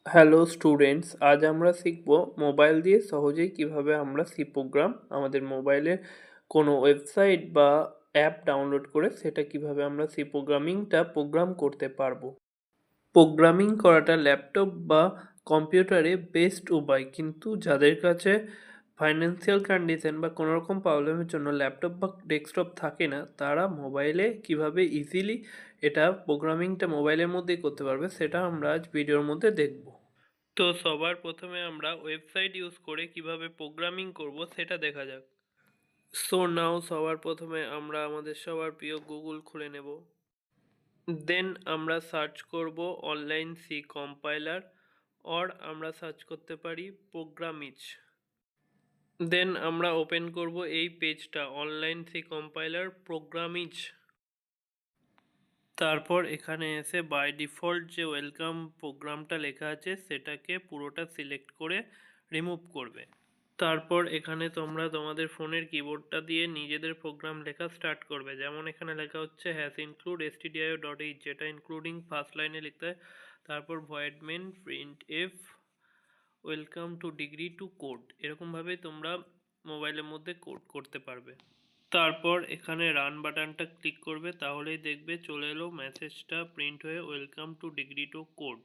Hello students, আজ আমরা শিখব মোবাইল দিয়ে সহজেই কিভাবে আমরা সি প্রোগ্রাম আমাদের মোবাইলে কোনো ওয়েবসাইট বা অ্যাপ ডাউনলোড করে সেটা কিভাবে আমরা সি প্রোগ্রামিংটা প্রোগ্রাম করতে পারবো। প্রোগ্রামিং করাটা ল্যাপটপ বা কম্পিউটারে বেস্ট উপায়, কিন্তু যাদের কাছে ফাইন্যান্সিয়াল কন্ডিশন বা কোনো রকম প্রবলেমের জন্য ল্যাপটপ বা ডেস্কটপ থাকে না, তারা মোবাইলে কিভাবে ইজিলি এটা প্রোগ্রামিংটা মোবাইলের মধ্যেই করতে পারবে সেটা আমরা আজ ভিডিওর মধ্যে দেখব। তো সবার প্রথমে আমরা ওয়েবসাইট ইউজ করে কিভাবে প্রোগ্রামিং করব সেটা দেখা যাক। সো নাও সবার প্রথমে আমরা আমাদের সবার প্রিয় গুগল খুলে নেব। দেন আমরা সার্চ করব অনলাইন সি কম্পাইলার, অর আমরা সার্চ করতে পারি প্রোগ্রামিজ। দেন আমরা ওপেন করব এই পেজটা, অনলাইন সি কম্পাইলার প্রোগ্রামিজ। তারপর এখানে এসে বাই ডিফল্ট যে ওয়েলকাম প্রোগ্রামটা লেখা আছে সেটাকে পুরোটা সিলেক্ট করে রিমুভ করবে। তারপর এখানে তোমরা তোমাদের ফোনের কিবোর্ডটা দিয়ে নিজেদের প্রোগ্রাম লেখা স্টার্ট করবে। যেমন এখানে লেখা হচ্ছে হ্যাজ ইনক্লুড stdio.h, যেটা ইনক্লুডিং ফার্স্ট লাইনে লিখতে হয়। তারপর void main printf welcome to degree to code, এরকমভাবে তোমরা মোবাইলের মধ্যে কোড করতে পারবে। তারপর এখানে রান বাটনটা ক্লিক করবে, তাহলেই দেখবে চলে এলো মেসেজটা প্রিন্ট হয়ে welcome to degree to code.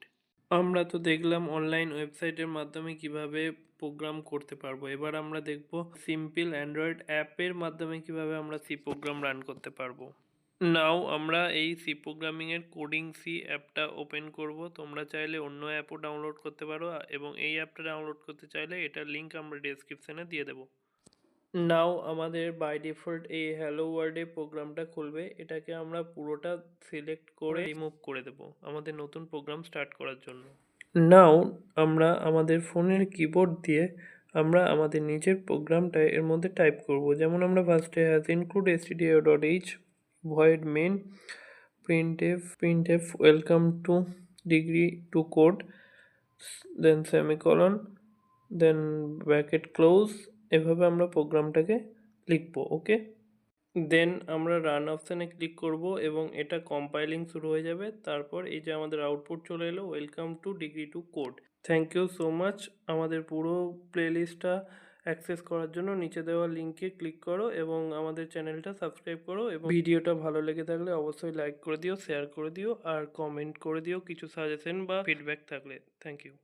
আমরা তো দেখলাম অনলাইন ওয়েবসাইটের মাধ্যমে কিভাবে প্রোগ্রাম করতে পারবো। এবার আমরা দেখব সিম্পল অ্যান্ড্রয়েড অ্যাপের মাধ্যমে কিভাবে আমরা সি প্রোগ্রাম রান করতে পারবো। নাও আমরা এই সি প্রোগ্রামিংয়ের কোডিং সি অ্যাপটা ওপেন করব। তোমরা চাইলে অন্য অ্যাপও ডাউনলোড করতে পারো, এবং এই অ্যাপটা ডাউনলোড করতে চাইলে এটার লিঙ্ক আমরা ডেসক্রিপশানে দিয়ে দেবো। নাও আমাদের বাই ডিফল্ট এই হ্যালো ওয়ার্ল্ডে প্রোগ্রামটা খুলবে। এটাকে আমরা পুরোটা সিলেক্ট করে রিমুভ করে দেব আমাদের নতুন প্রোগ্রাম স্টার্ট করার জন্য। নাও আমরা আমাদের ফোনের কিবোর্ড দিয়ে আমরা আমাদের নিজের প্রোগ্রামটা এর মধ্যে টাইপ করব। যেমন আমরা ফার্স্টে hash include stdio.h, void main printf welcome to degree to code, then semicolon, then bracket close, এভাবে আমরা প্রোগ্রামটাকে লিখবো। ওকে, দেন আমরা রান অপশানে ক্লিক করব এবং এটা কম্পাইলিং শুরু হয়ে যাবে। তারপর এই যে আমাদের আউটপুট চলে এলো welcome to degree to code. Thank you so much. আমাদের পুরো প্লেলিস্টটা অ্যাক্সেস করার জন্য নিচে দেওয়া লিঙ্কে ক্লিক করো এবং আমাদের চ্যানেলটা সাবস্ক্রাইব করো, এবং ভিডিওটা ভালো লেগে থাকলে অবশ্যই লাইক করে দিও, শেয়ার করে দিও, আর কমেন্ট করে দিও কিছু সাজেশন বা ফিডব্যাক থাকলে। Thank you.